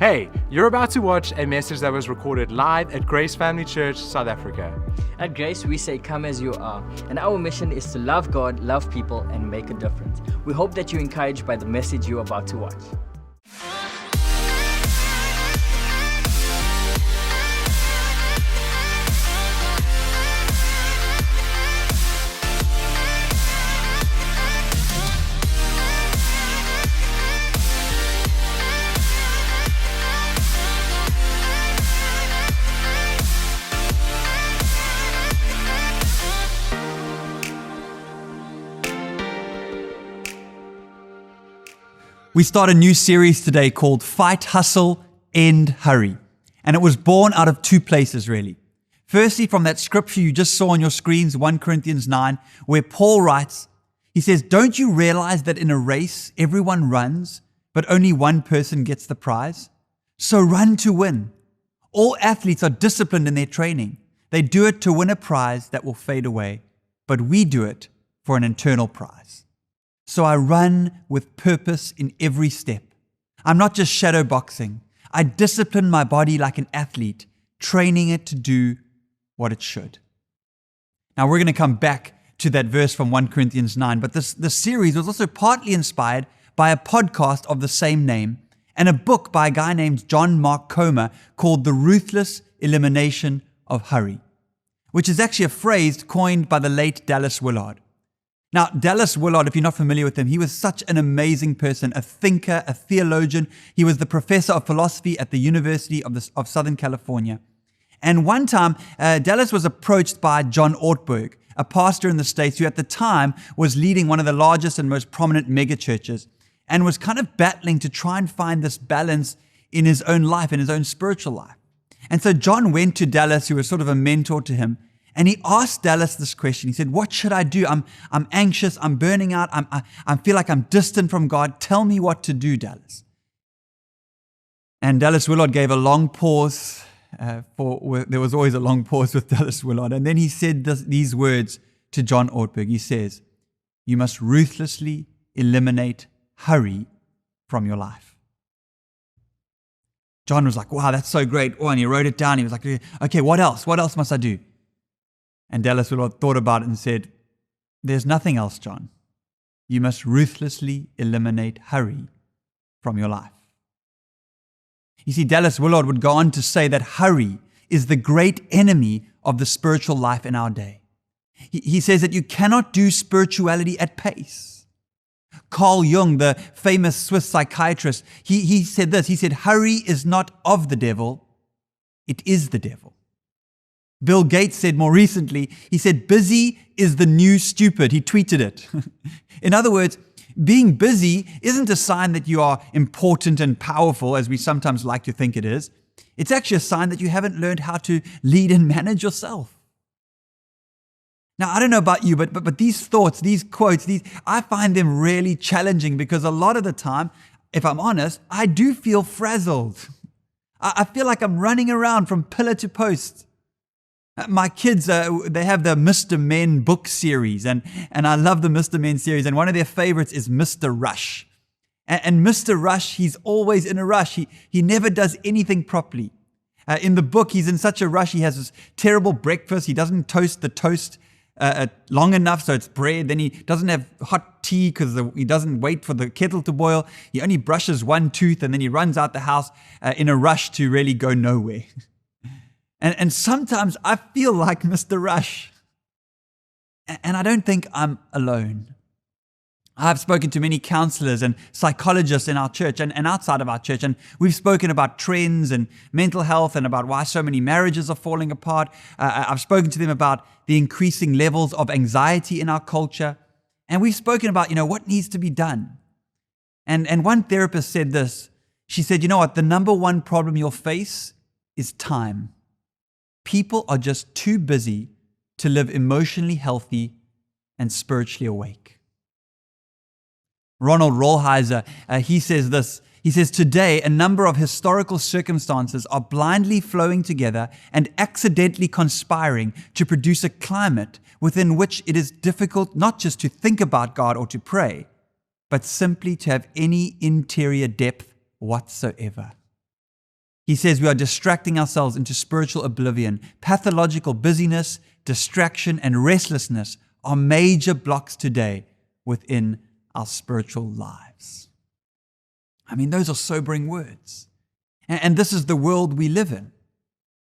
Hey, you're about to watch a message that was recorded live at Grace Family Church, South Africa. At Grace, we say come as you are, and our mission is to love God, love people, and make a difference. We hope that you're encouraged by the message you're about to watch. We start a new series today called Fight, Hustle, End, Hurry. And it was born out of two places, really. Firstly, from that scripture you just saw on your screens, 1 Corinthians 9, where Paul writes, he says, "Don't you realize that in a race, everyone runs, but only one person gets the prize? So run to win. All athletes are disciplined in their training. They do it to win a prize that will fade away, but we do it for an eternal prize. So I run with purpose in every step. I'm not just shadow boxing. I discipline my body like an athlete, training it to do what it should." Now we're going to come back to that verse from 1 Corinthians 9, but this series was also partly inspired by a podcast of the same name and a book by a guy named John Mark Comer called The Ruthless Elimination of Hurry, which is actually a phrase coined by the late Dallas Willard. Now, Dallas Willard, if you're not familiar with him, he was such an amazing person, a thinker, a theologian. He was the professor of philosophy at the University of Southern California. And one time, Dallas was approached by John Ortberg, a pastor in the States who at the time was leading one of the largest and most prominent megachurches and was kind of battling to try and find this balance in his own life, in his own spiritual life. And so John went to Dallas, who was sort of a mentor to him, and he asked Dallas this question. He said, "What should I do? I'm anxious. I'm burning out. I feel like I'm distant from God. Tell me what to do, Dallas." And Dallas Willard gave a long pause. There was always a long pause with Dallas Willard. And then he said these words to John Ortberg. He says, "You must ruthlessly eliminate hurry from your life." John was like, "Wow, that's so great." Oh, and he wrote it down. He was like, "Okay, what else? What else must I do?" And Dallas Willard thought about it and said, "There's nothing else, John. You must ruthlessly eliminate hurry from your life." You see, Dallas Willard would go on to say that hurry is the great enemy of the spiritual life in our day. He says that you cannot do spirituality at pace. Carl Jung, the famous Swiss psychiatrist, he said this. He said, "Hurry is not of the devil, it is the devil." Bill Gates said more recently, he said, "Busy is the new stupid." He tweeted it. In other words, being busy isn't a sign that you are important and powerful, as we sometimes like to think it is. It's actually a sign that you haven't learned how to lead and manage yourself. Now, I don't know about you, but these thoughts, these quotes, I find them really challenging because a lot of the time, if I'm honest, I do feel frazzled. I feel like I'm running around from pillar to post. My kids, they have the Mr. Men book series, and I love the Mr. Men series, and one of their favorites is Mr. Rush. And Mr. Rush, he's always in a rush. He never does anything properly. In the book, he's in such a rush. He has this terrible breakfast. He doesn't toast the toast long enough, so it's bread. Then he doesn't have hot tea because he doesn't wait for the kettle to boil. He only brushes one tooth, and then he runs out the house in a rush to really go nowhere. And sometimes I feel like Mr. Rush. And I don't think I'm alone. I've spoken to many counselors and psychologists in our church and outside of our church, and we've spoken about trends and mental health and about why so many marriages are falling apart. I've spoken to them about the increasing levels of anxiety in our culture. And we've spoken about, what needs to be done. And one therapist said this. She said, "You know what? The number one problem you'll face is time. People are just too busy to live emotionally healthy and spiritually awake." Ronald Rolheiser, he says this. He says, "Today, a number of historical circumstances are blindly flowing together and accidentally conspiring to produce a climate within which it is difficult not just to think about God or to pray, but simply to have any interior depth whatsoever." He says we are distracting ourselves into spiritual oblivion. Pathological busyness, distraction, and restlessness are major blocks today within our spiritual lives. I mean, those are sobering words. And this is the world we live in.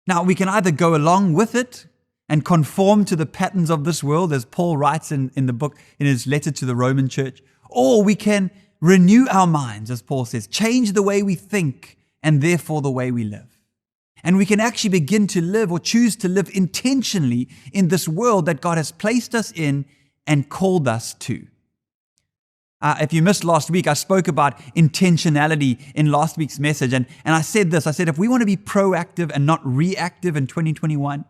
Now, we can either go along with it and conform to the patterns of this world, as Paul writes in the book, in his letter to the Roman church, or we can renew our minds, as Paul says, change the way we think and therefore the way we live. And we can actually begin to live or choose to live intentionally in this world that God has placed us in and called us to. If you missed last week, I spoke about intentionality in last week's message. And I said this, I said, if we want to be proactive and not reactive in 2021,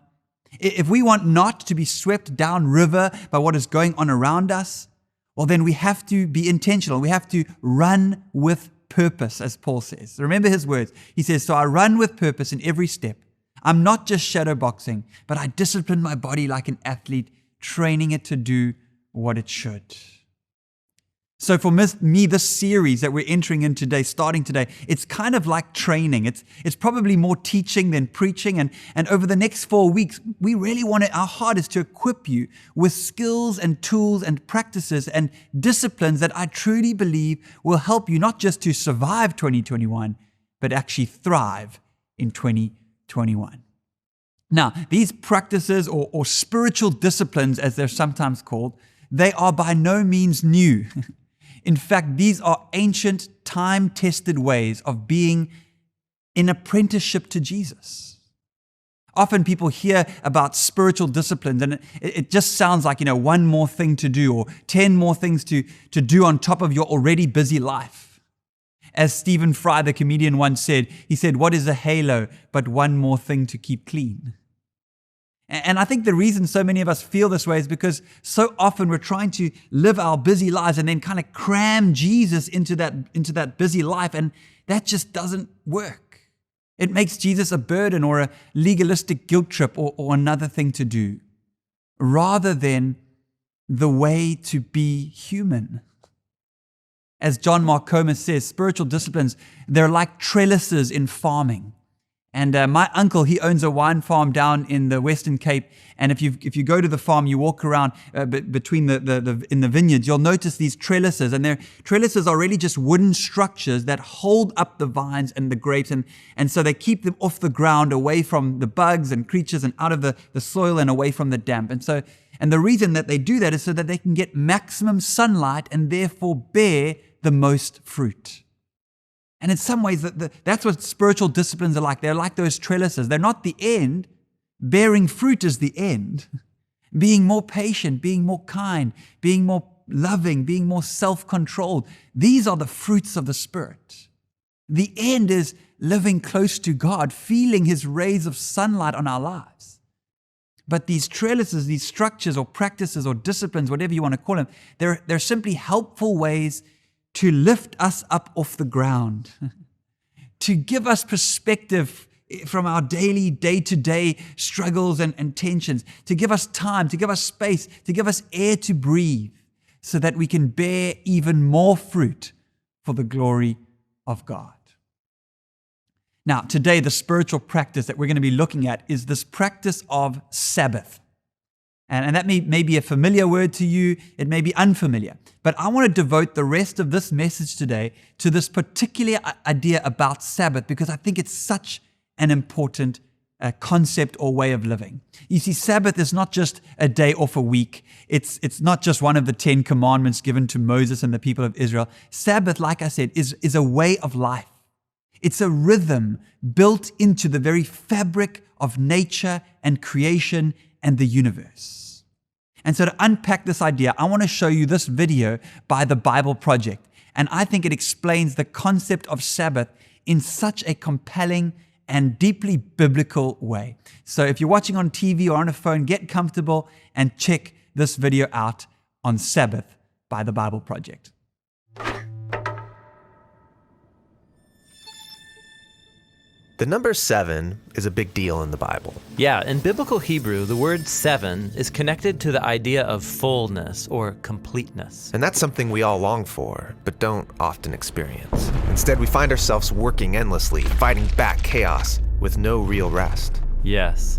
if we want not to be swept downriver by what is going on around us, well, then we have to be intentional. We have to run with purpose, as Paul says. Remember his words. He says, so I run with purpose in every step. I'm not just shadow boxing, but I discipline my body like an athlete, training it to do what it should. So for me, this series that we're entering in today, starting today, it's kind of like training. It's probably more teaching than preaching. And over the next 4 weeks, we really want it, our heart is to equip you with skills and tools and practices and disciplines that I truly believe will help you not just to survive 2021, but actually thrive in 2021. Now, these practices or spiritual disciplines, as they're sometimes called, they are by no means new. In fact, these are ancient, time-tested ways of being in apprenticeship to Jesus. Often people hear about spiritual disciplines and it just sounds like, one more thing to do or 10 more things to do on top of your already busy life. As Stephen Fry, the comedian, once said, he said, what is a halo but one more thing to keep clean? And I think the reason so many of us feel this way is because so often we're trying to live our busy lives and then kind of cram Jesus into that busy life, and that just doesn't work. It makes Jesus a burden or a legalistic guilt trip or another thing to do, rather than the way to be human. As John Mark Comer says, spiritual disciplines, they're like trellises in farming. And my uncle, he owns a wine farm down in the Western Cape. And if you go to the farm, you walk around between in the vineyards, you'll notice these trellises. And trellises are really just wooden structures that hold up the vines and the grapes. And so they keep them off the ground, away from the bugs and creatures and out of the soil and away from the damp. And the reason that they do that is so that they can get maximum sunlight and therefore bear the most fruit. And in some ways, that's what spiritual disciplines are like. They're like those trellises. They're not the end. Bearing fruit is the end. Being more patient, being more kind, being more loving, being more self-controlled. These are the fruits of the Spirit. The end is living close to God, feeling His rays of sunlight on our lives. But these trellises, these structures or practices or disciplines, whatever you want to call them, they're simply helpful ways to lift us up off the ground, to give us perspective from our daily, day-to-day struggles and tensions, to give us time, to give us space, to give us air to breathe, so that we can bear even more fruit for the glory of God. Now, today, the spiritual practice that we're going to be looking at is this practice of Sabbath. And that may be a familiar word to you, it may be unfamiliar. But I want to devote the rest of this message today to this particular idea about Sabbath, because I think it's such an important concept or way of living. You see, Sabbath is not just a day off a week. It's not just one of the 10 commandments given to Moses and the people of Israel. Sabbath, like I said, is a way of life. It's a rhythm built into the very fabric of nature and creation and the universe. And so to unpack this idea, I want to show you this video by the BibleProject. And I think it explains the concept of Sabbath in such a compelling and deeply biblical way. So if you're watching on TV or on a phone, get comfortable and check this video out on Sabbath by the BibleProject. The number 7 is a big deal in the Bible. Yeah, in biblical Hebrew, the word 7 is connected to the idea of fullness or completeness. And that's something we all long for, but don't often experience. Instead, we find ourselves working endlessly, fighting back chaos with no real rest. Yes.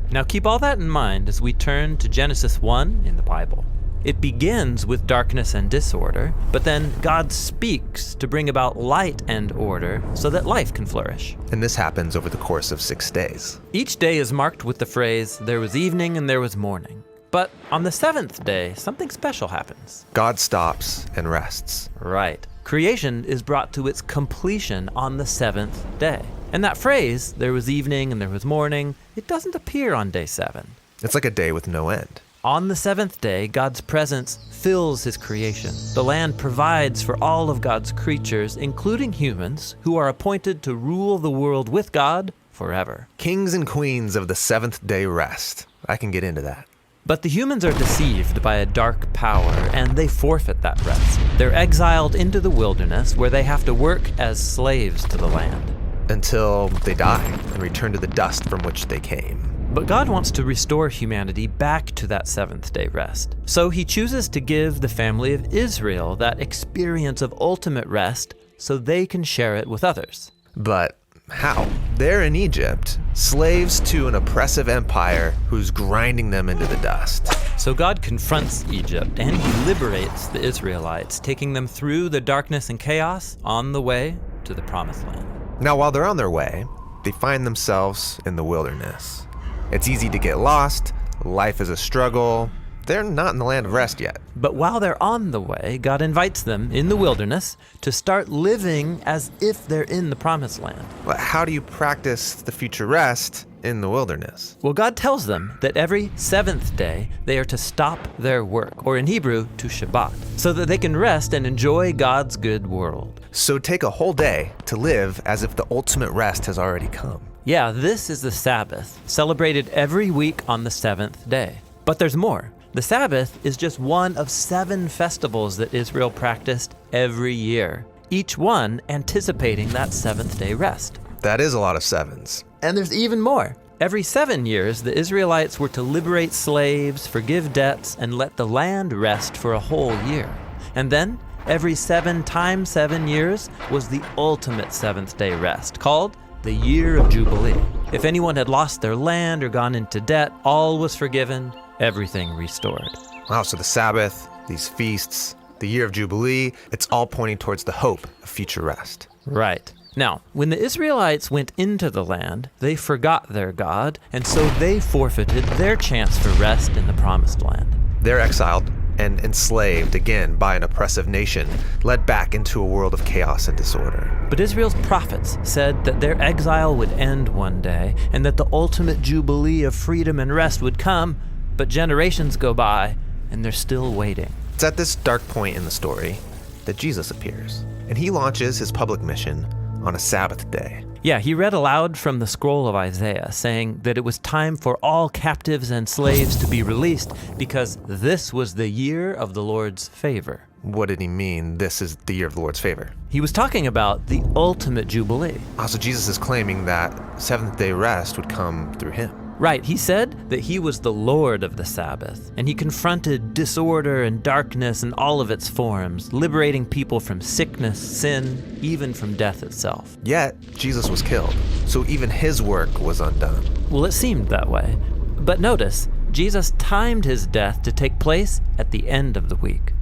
Now keep all that in mind as we turn to Genesis 1 in the Bible. It begins with darkness and disorder, but then God speaks to bring about light and order so that life can flourish. And this happens over the course of 6 days. Each day is marked with the phrase, "There was evening and there was morning." But on the 7th day, something special happens. God stops and rests. Right. Creation is brought to its completion on the 7th day. And that phrase, "there was evening and there was morning," it doesn't appear on day 7. It's like a day with no end. On the 7th day, God's presence fills his creation. The land provides for all of God's creatures, including humans, who are appointed to rule the world with God forever. Kings and queens of the 7th day rest. I can get into that. But the humans are deceived by a dark power, and they forfeit that rest. They're exiled into the wilderness, where they have to work as slaves to the land. Until they die and return to the dust from which they came. But God wants to restore humanity back to that 7th day rest. So he chooses to give the family of Israel that experience of ultimate rest so they can share it with others. But how? They're in Egypt, slaves to an oppressive empire who's grinding them into the dust. So God confronts Egypt and he liberates the Israelites, taking them through the darkness and chaos on the way to the promised land. Now, while they're on their way, they find themselves in the wilderness. It's easy to get lost. Life is a struggle. They're not in the land of rest yet. But while they're on the way, God invites them in the wilderness to start living as if they're in the promised land. But how do you practice the future rest in the wilderness? Well, God tells them that every 7th day they are to stop their work, or in Hebrew, to Shabbat, so that they can rest and enjoy God's good world. So take a whole day to live as if the ultimate rest has already come. Yeah, this is the Sabbath, celebrated every week on the 7th day. But there's more. The Sabbath is just one of 7 festivals that Israel practiced every year, each one anticipating that 7th day rest. That is a lot of 7s. And there's even more. Every 7 years, the Israelites were to liberate slaves, forgive debts, and let the land rest for a whole year. And then, every 7 times 7 years was the ultimate 7th day rest, called the Year of Jubilee. If anyone had lost their land or gone into debt, all was forgiven, everything restored. Wow, so the Sabbath, these feasts, the Year of Jubilee, it's all pointing towards the hope of future rest. Right. Now, when the Israelites went into the land, they forgot their God, and so they forfeited their chance for rest in the promised land. They're exiled and enslaved again by an oppressive nation, led back into a world of chaos and disorder. But Israel's prophets said that their exile would end one day, and that the ultimate jubilee of freedom and rest would come, but generations go by, and they're still waiting. It's at this dark point in the story that Jesus appears, and he launches his public mission on a Sabbath day. Yeah, he read aloud from the scroll of Isaiah, saying that it was time for all captives and slaves to be released because this was the year of the Lord's favor. What did he mean, this is the year of the Lord's favor? He was talking about the ultimate jubilee. Also, Jesus is claiming that 7th day rest would come through him. Right, he said that he was the Lord of the Sabbath, and he confronted disorder and darkness in all of its forms, liberating people from sickness, sin, even from death itself. Yet, Jesus was killed, so even his work was undone. Well, it seemed that way. But notice, Jesus timed his death to take place at the end of the week.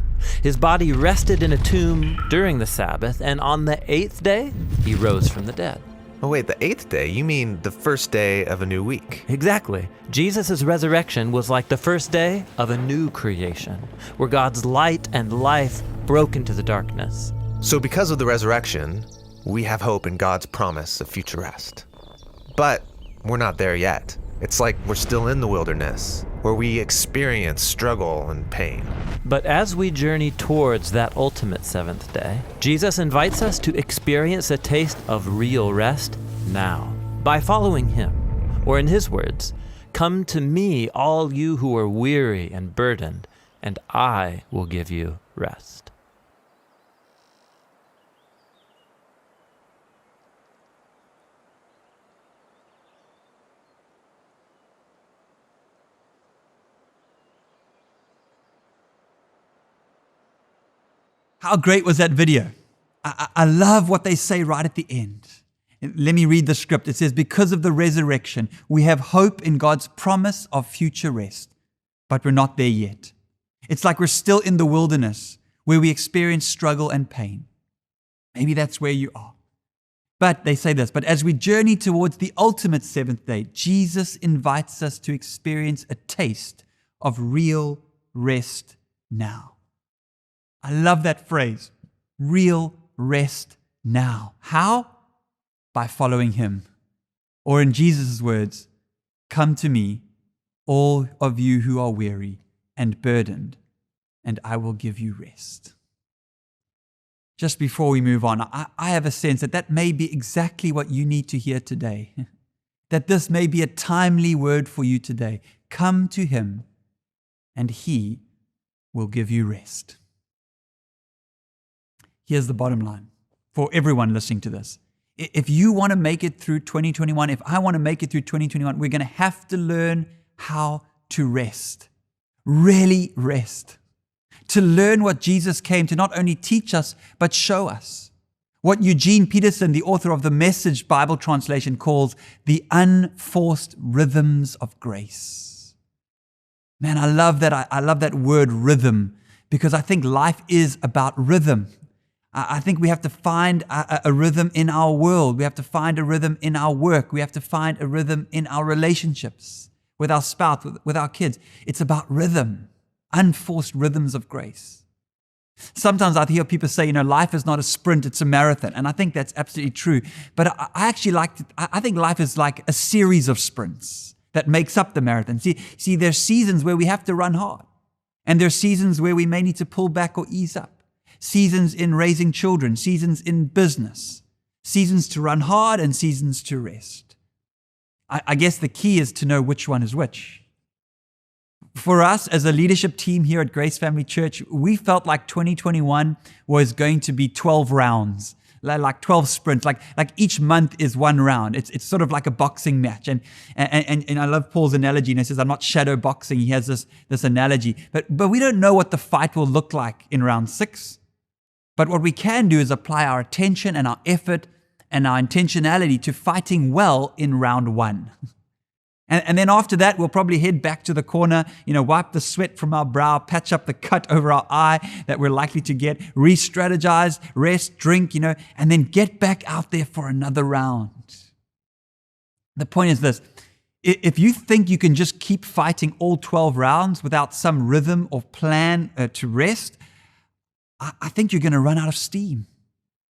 His body rested in a tomb during the Sabbath, and on the 8th day, he rose from the dead. Oh wait, the 8th day? You mean the first day of a new week? Exactly. Jesus' resurrection was like the first day of a new creation, where God's light and life broke into the darkness. So because of the resurrection, we have hope in God's promise of future rest. But we're not there yet. It's like we're still in the wilderness, where we experience struggle and pain. But as we journey towards that ultimate 7th day, Jesus invites us to experience a taste of real rest now by following him. Or in his words, "Come to me, all you who are weary and burdened, and I will give you rest." How great was that video? I love what they say right at the end. Let me read the script. It says, because of the resurrection, we have hope in God's promise of future rest, but we're not there yet. It's like we're still in the wilderness where we experience struggle and pain. Maybe that's where you are. But they say this, but as we journey towards the ultimate seventh day, Jesus invites us to experience a taste of real rest now. I love that phrase, real rest now. How? By following Him. Or in Jesus' words, come to me, all of you who are weary and burdened, and I will give you rest. Just before we move on, I have a sense that that may be exactly what you need to hear today. That this may be a timely word for you today. Come to Him, and He will give you rest. Here's the bottom line for everyone listening to this. If you want to make it through 2021, if I want to make it through 2021, we're going to have to learn how to rest. Really rest. To learn what Jesus came to not only teach us, but show us. What Eugene Peterson, the author of the Message Bible translation, calls the unforced rhythms of grace. Man, I love that. I love that word rhythm, because I think life is about rhythm. I think we have to find a rhythm in our world. We have to find a rhythm in our work. We have to find a rhythm in our relationships with our spouse, with our kids. It's about rhythm, unforced rhythms of grace. Sometimes I hear people say, life is not a sprint, it's a marathon. And I think that's absolutely true. But I think life is like a series of sprints that makes up the marathon. See, there's seasons where we have to run hard. And there's seasons where we may need to pull back or ease up. Seasons in raising children, seasons in business, seasons to run hard and seasons to rest. I guess the key is to know which one is which. For us as a leadership team here at Grace Family Church, we felt like 2021 was going to be 12 rounds, like 12 sprints, like each month is one round. It's sort of like a boxing match. And I love Paul's analogy. And he says, I'm not shadow boxing. He has this analogy. But we don't know what the fight will look like in round 6. But what we can do is apply our attention and our effort and our intentionality to fighting well in round 1. And then after that, we'll probably head back to the corner, wipe the sweat from our brow, patch up the cut over our eye that we're likely to get, re-strategize, rest, drink, and then get back out there for another round. The point is this. If you think you can just keep fighting all 12 rounds without some rhythm or plan to rest, I think you're going to run out of steam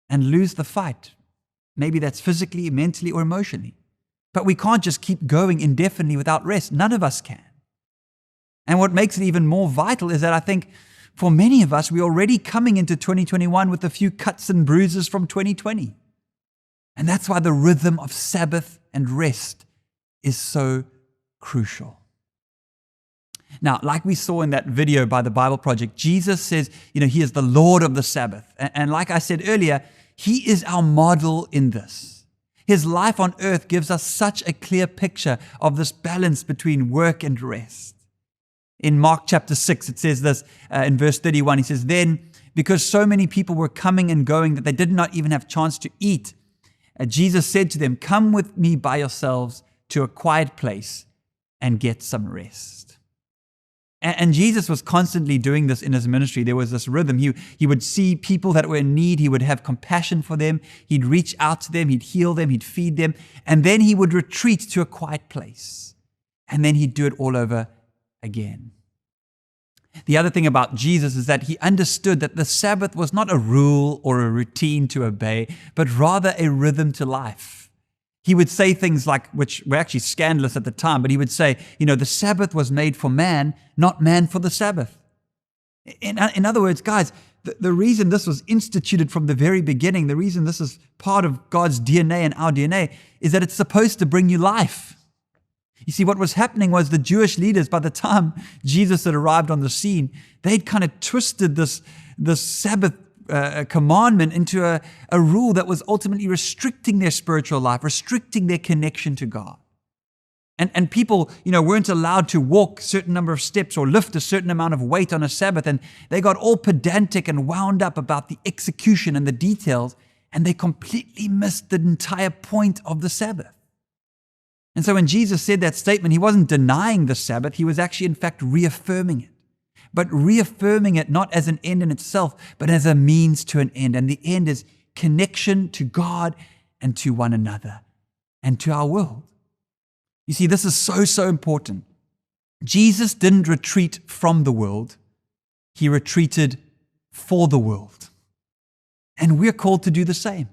and lose the fight. Maybe that's physically, mentally, or emotionally. But we can't just keep going indefinitely without rest. None of us can. And what makes it even more vital is that I think for many of us, we're already coming into 2021 with a few cuts and bruises from 2020. And that's why the rhythm of Sabbath and rest is so crucial. Now, like we saw in that video by the BibleProject, Jesus says, He is the Lord of the Sabbath. And like I said earlier, He is our model in this. His life on earth gives us such a clear picture of this balance between work and rest. In Mark chapter 6, it says this in verse 31, He says, then, because so many people were coming and going that they did not even have chance to eat, Jesus said to them, come with me by yourselves to a quiet place and get some rest. And Jesus was constantly doing this in His ministry. There was this rhythm. He would see people that were in need. He would have compassion for them. He'd reach out to them. He'd heal them. He'd feed them. And then He would retreat to a quiet place. And then He'd do it all over again. The other thing about Jesus is that He understood that the Sabbath was not a rule or a routine to obey, but rather a rhythm to life. He would say things like, which were actually scandalous at the time, but He would say, the Sabbath was made for man, not man for the Sabbath. In other words, guys, the reason this was instituted from the very beginning, the reason this is part of God's DNA and our DNA, is that it's supposed to bring you life. You see, what was happening was the Jewish leaders, by the time Jesus had arrived on the scene, they'd kind of twisted this Sabbath commandment into a rule that was ultimately restricting their spiritual life, restricting their connection to God. And people, weren't allowed to walk a certain number of steps or lift a certain amount of weight on a Sabbath. And they got all pedantic and wound up about the execution and the details. And they completely missed the entire point of the Sabbath. And so when Jesus said that statement, he wasn't denying the Sabbath. He was actually, in fact, reaffirming it. But reaffirming it not as an end in itself, but as a means to an end. And the end is connection to God and to one another and to our world. You see, this is so important. Jesus didn't retreat from the world. He retreated for the world. And we're called to do the same.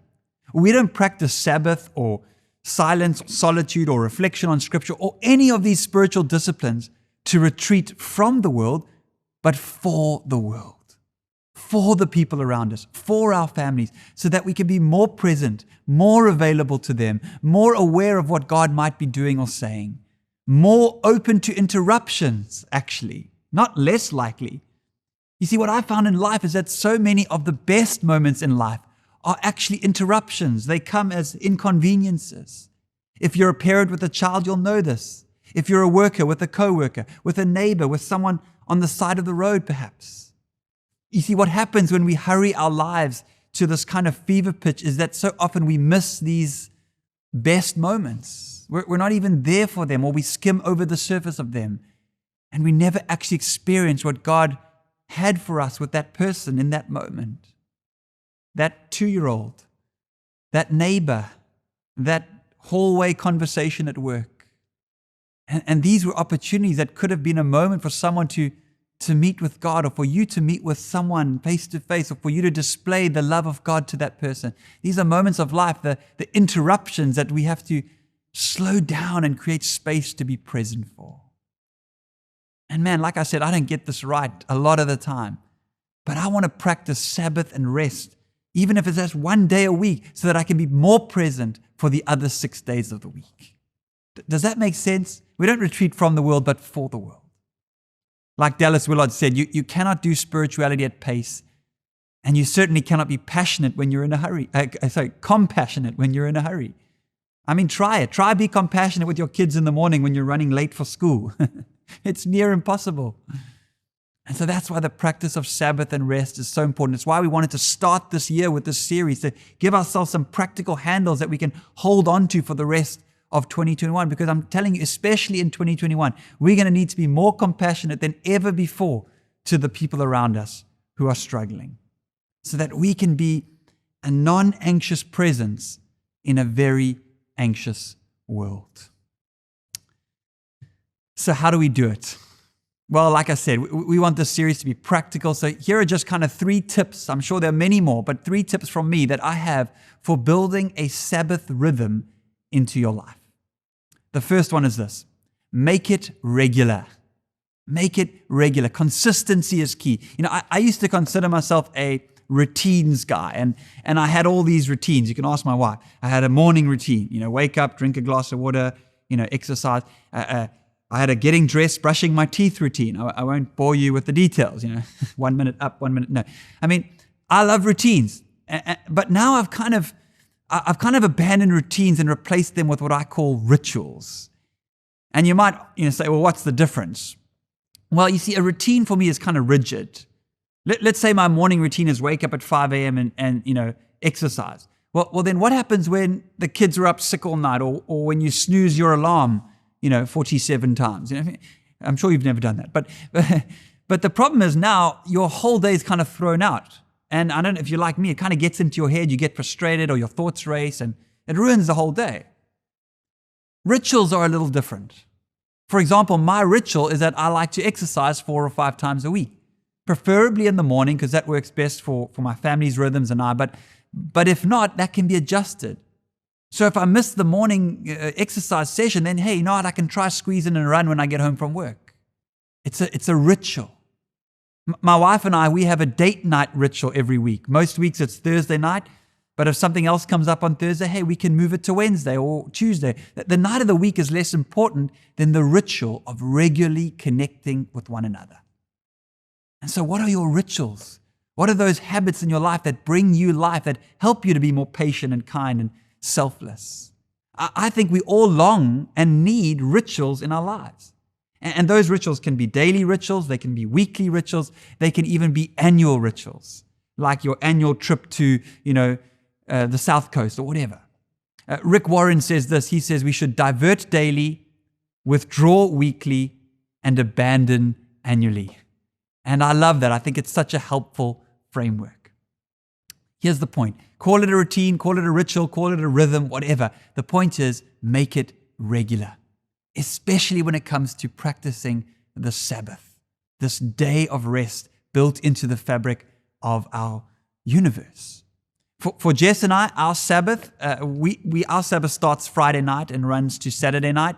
We don't practice Sabbath or silence, solitude, or reflection on Scripture, or any of these spiritual disciplines to retreat from the world, but for the world, for the people around us, for our families, so that we can be more present, more available to them, more aware of what God might be doing or saying, more open to interruptions, actually, not less likely. You see, what I found in life is that so many of the best moments in life are actually interruptions. They come as inconveniences. If you're a parent with a child, you'll know this. If you're a worker with a co-worker, with a neighbor, with someone on the side of the road, perhaps. You see, what happens when we hurry our lives to this kind of fever pitch is that so often we miss these best moments. We're not even there for them, or we skim over the surface of them. And we never actually experience what God had for us with that person in that moment. That 2-year-old, that neighbor, that hallway conversation at work. And these were opportunities that could have been a moment for someone to meet with God, or for you to meet with someone face to face, or for you to display the love of God to that person. These are moments of life, the interruptions that we have to slow down and create space to be present for. And man, like I said, I don't get this right a lot of the time, but I want to practice Sabbath and rest, even if it's just one day a week, so that I can be more present for the other 6 days of the week. Does that make sense? We don't retreat from the world, but for the world. Like Dallas Willard said, you cannot do spirituality at pace, and you certainly cannot be passionate when you're in a hurry. Compassionate when you're in a hurry. I mean, try it. Try be compassionate with your kids in the morning when you're running late for school. It's near impossible. And so that's why the practice of Sabbath and rest is so important. It's why we wanted to start this year with this series, to give ourselves some practical handles that we can hold on to for the rest of 2021. Because I'm telling you, especially in 2021, we're going to need to be more compassionate than ever before to the people around us who are struggling, so that we can be a non-anxious presence in a very anxious world. So how do we do it? Well, like I said, we want this series to be practical. So here are just kind of 3 tips. I'm sure there are many more, but 3 tips from me that I have for building a Sabbath rhythm into your life. The first one is this: make it regular. Make it regular. Consistency is key. I used to consider myself a routines guy, and I had all these routines. You can ask my wife. I had a morning routine, wake up, drink a glass of water, exercise. I had a getting dressed, brushing my teeth routine. I won't bore you with the details, 1 minute up, 1 minute no. I mean, I love routines, but now I've kind of abandoned routines and replaced them with what I call rituals. And you might say, well, what's the difference? Well, you see, a routine for me is kind of rigid. Let's say my morning routine is wake up at 5 a.m. and exercise. Well, then what happens when the kids are up sick all night, or when you snooze your alarm 47 times. I'm sure you've never done that. But the problem is now your whole day is kind of thrown out. And I don't know if you're like me, it kind of gets into your head, you get frustrated, or your thoughts race, and it ruins the whole day. Rituals are a little different. For example, my ritual is that I like to exercise 4 or 5 times a week, preferably in the morning, because that works best for my family's rhythms and I. But if not, that can be adjusted. So if I miss the morning exercise session, then hey, I can try squeeze in and run when I get home from work. It's a ritual. My wife and I, we have a date night ritual every week. Most weeks it's Thursday night, but if something else comes up on Thursday, hey, we can move it to Wednesday or Tuesday. The night of the week is less important than the ritual of regularly connecting with one another. And so what are your rituals? What are those habits in your life that bring you life, that help you to be more patient and kind and selfless? I think we all long and need rituals in our lives. And those rituals can be daily rituals, they can be weekly rituals, they can even be annual rituals, like your annual trip to, the South Coast or whatever. Rick Warren says this. He says we should divert daily, withdraw weekly, and abandon annually. And I love that. I think it's such a helpful framework. Here's the point. Call it a routine, call it a ritual, call it a rhythm, whatever. The point is, make it regular, especially when it comes to practicing the Sabbath, this day of rest built into the fabric of our universe. For Jess and I, our Sabbath, our Sabbath starts Friday night and runs to Saturday night.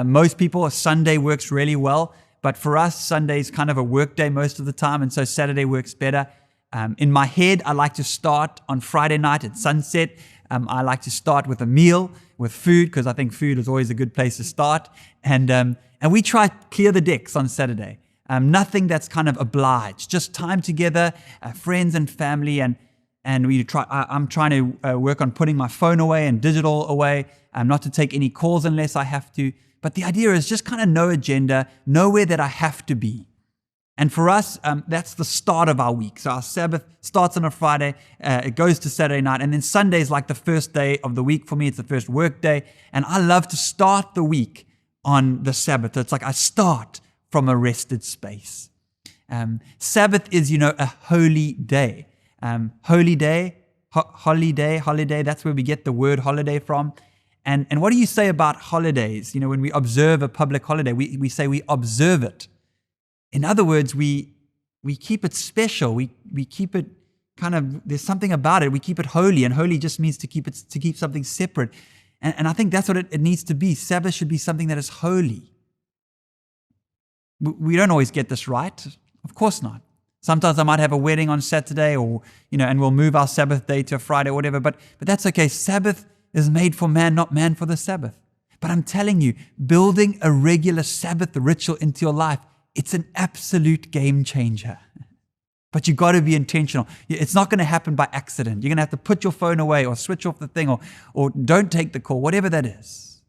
Most people, Sunday works really well, but for us, Sunday is kind of a work day most of the time, and so Saturday works better. In my head, I like to start on Friday night at sunset. I like to start with a meal, with food, because I think food is always a good place to start. And we try to clear the decks on Saturday. Nothing that's kind of obliged, just time together, friends and family, and we try. I'm trying to work on putting my phone away and digital away, not to take any calls unless I have to. But the idea is just kind of no agenda, nowhere that I have to be. And for us, that's the start of our week. So our Sabbath starts on a Friday, it goes to Saturday night, and then Sunday is like the first day of the week for me. It's the first work day, and I love to start the week on the Sabbath. It's like I start from a rested space. Sabbath is, a holy day. Holiday, that's where we get the word holiday from. And what do you say about holidays? When we observe a public holiday, we say we observe it. In other words, we keep it special. We keep it kind of, there's something about it. We keep it holy, and holy just means to keep something separate. And I think that's what it needs to be. Sabbath should be something that is holy. We don't always get this right. Of course not. Sometimes I might have a wedding on Saturday, or and we'll move our Sabbath day to a Friday or whatever. But that's okay. Sabbath is made for man, not man for the Sabbath. But I'm telling you, building a regular Sabbath ritual into your life, it's an absolute game changer. But you got to be intentional. It's not going to happen by accident. You're going to have to put your phone away or switch off the thing or don't take the call, whatever that is.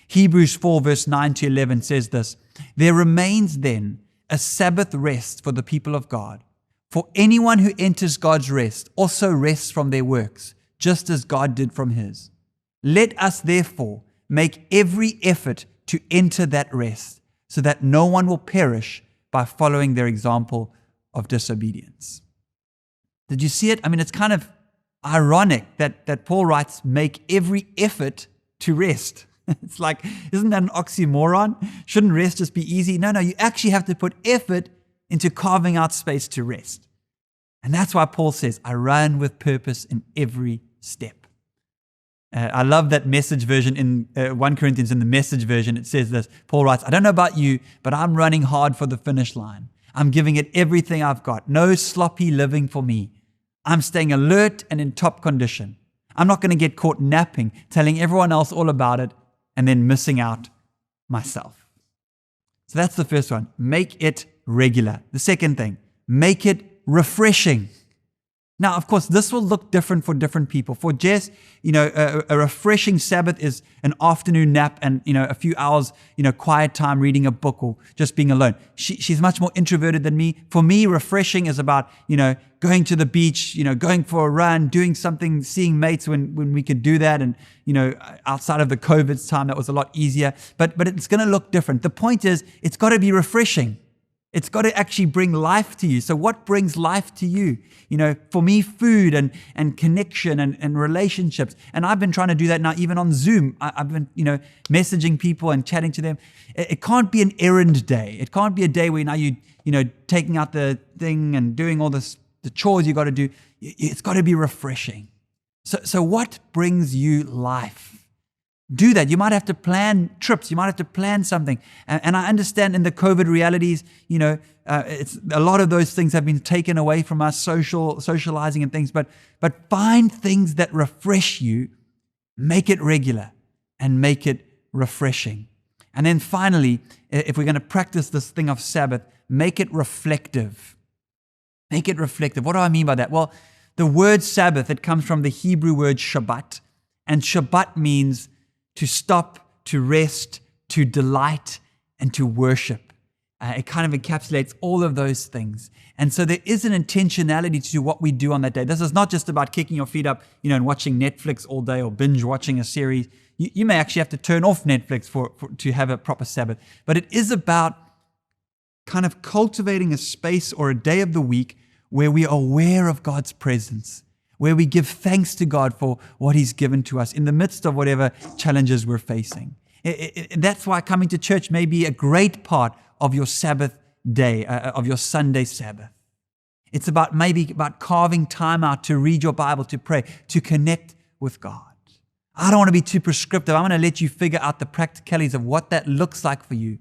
Hebrews 4 verse 9 to 11 says this: "There remains then a Sabbath rest for the people of God. For anyone who enters God's rest also rests from their works, just as God did from his. Let us therefore make every effort to enter that rest, so that no one will perish by following their example of disobedience." Did you see it? I mean, it's kind of ironic that Paul writes, make every effort to rest. It's like, isn't that an oxymoron? Shouldn't rest just be easy? No, you actually have to put effort into carving out space to rest. And that's why Paul says, I run with purpose in every step. I love that Message version in 1 Corinthians. In the Message version, it says this. Paul writes, "I don't know about you, but I'm running hard for the finish line. I'm giving it everything I've got. No sloppy living for me. I'm staying alert and in top condition. I'm not going to get caught napping, telling everyone else all about it, and then missing out myself." So that's the first one. Make it regular. The second thing, make it refreshing. Now, of course, this will look different for different people. For Jess, a refreshing Sabbath is an afternoon nap and, a few hours, quiet time reading a book or just being alone. She's much more introverted than me. For me, refreshing is about, going to the beach, going for a run, doing something, seeing mates when we could do that. And, outside of the COVID time, that was a lot easier. But it's going to look different. The point is, it's got to be refreshing. It's got to actually bring life to you. So what brings life to you? For me, food and connection and relationships. And I've been trying to do that now, even on Zoom. I've been, messaging people and chatting to them. It can't be an errand day. It can't be a day where now taking out the thing and doing all the chores you got to do. It's got to be refreshing. So what brings you life? Do that. You might have to plan trips. You might have to plan something. And I understand in the COVID realities, it's a lot of those things have been taken away from us, socializing and things. But find things that refresh you, make it regular, and make it refreshing. And then finally, if we're going to practice this thing of Sabbath, make it reflective. Make it reflective. What do I mean by that? Well, the word Sabbath, it comes from the Hebrew word Shabbat. And Shabbat means to stop, to rest, to delight, and to worship. It kind of encapsulates all of those things. And so there is an intentionality to what we do on that day. This is not just about kicking your feet up, and watching Netflix all day or binge watching a series. You may actually have to turn off Netflix to have a proper Sabbath. But it is about kind of cultivating a space or a day of the week where we are aware of God's presence, where we give thanks to God for what He's given to us in the midst of whatever challenges we're facing. That's why coming to church may be a great part of your Sabbath day, of your Sunday Sabbath. It's about carving time out to read your Bible, to pray, to connect with God. I don't want to be too prescriptive. I'm going to let you figure out the practicalities of what that looks like for you.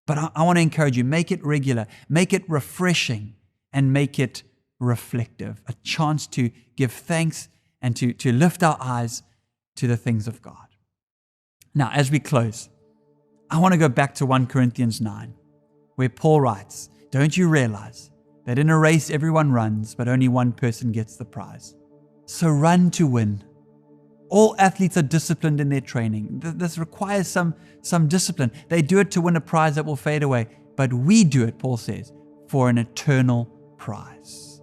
But I want to encourage you, make it regular, make it refreshing, and make it reflective. A chance to give thanks and to lift our eyes to the things of God. Now, as we close, I want to go back to 1 Corinthians 9, where Paul writes, "Don't you realize that in a race everyone runs, but only one person gets the prize? So run to win." All athletes are disciplined in their training. This requires some discipline. They do it to win a prize that will fade away. But we do it, Paul says, for an eternal prize.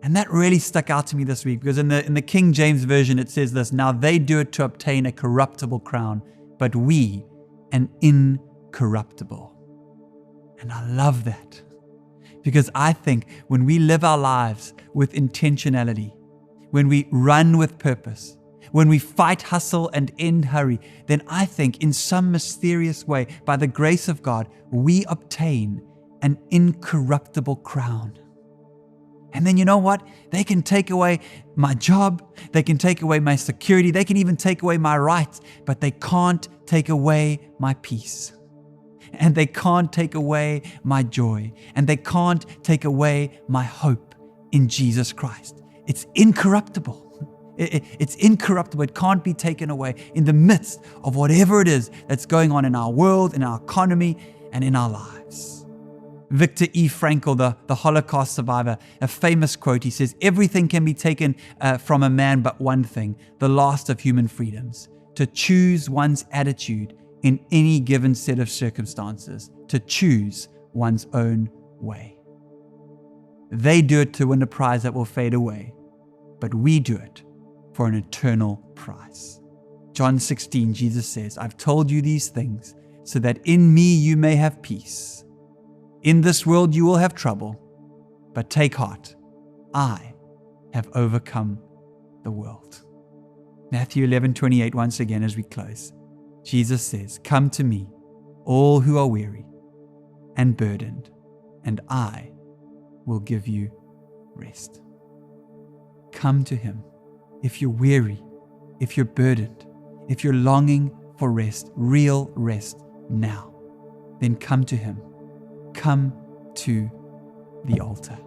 And that really stuck out to me this week, because in the King James Version it says this, "Now they do it to obtain a corruptible crown, but we an incorruptible." And I love that, because I think when we live our lives with intentionality, when we run with purpose, when we fight hustle and end hurry, then I think in some mysterious way, by the grace of God, we obtain an incorruptible crown. And then you know what? They can take away my job, they can take away my security, they can even take away my rights, but they can't take away my peace. And they can't take away my joy. And they can't take away my hope in Jesus Christ. It's incorruptible. It's incorruptible. It can't be taken away in the midst of whatever it is that's going on in our world, in our economy, and in our lives. Viktor E. Frankl, the Holocaust survivor, a famous quote, he says, "Everything can be taken from a man but one thing, the last of human freedoms, to choose one's attitude in any given set of circumstances, to choose one's own way." They do it to win a prize that will fade away, but we do it for an eternal prize. John 16, Jesus says, "I've told you these things so that in me you may have peace. In this world you will have trouble, but take heart, I have overcome the world." Matthew 11:28, once again as we close, Jesus says, "Come to me, all who are weary and burdened, and I will give you rest." Come to Him. If you're weary, if you're burdened, if you're longing for rest, real rest now, then come to Him. Come to the altar.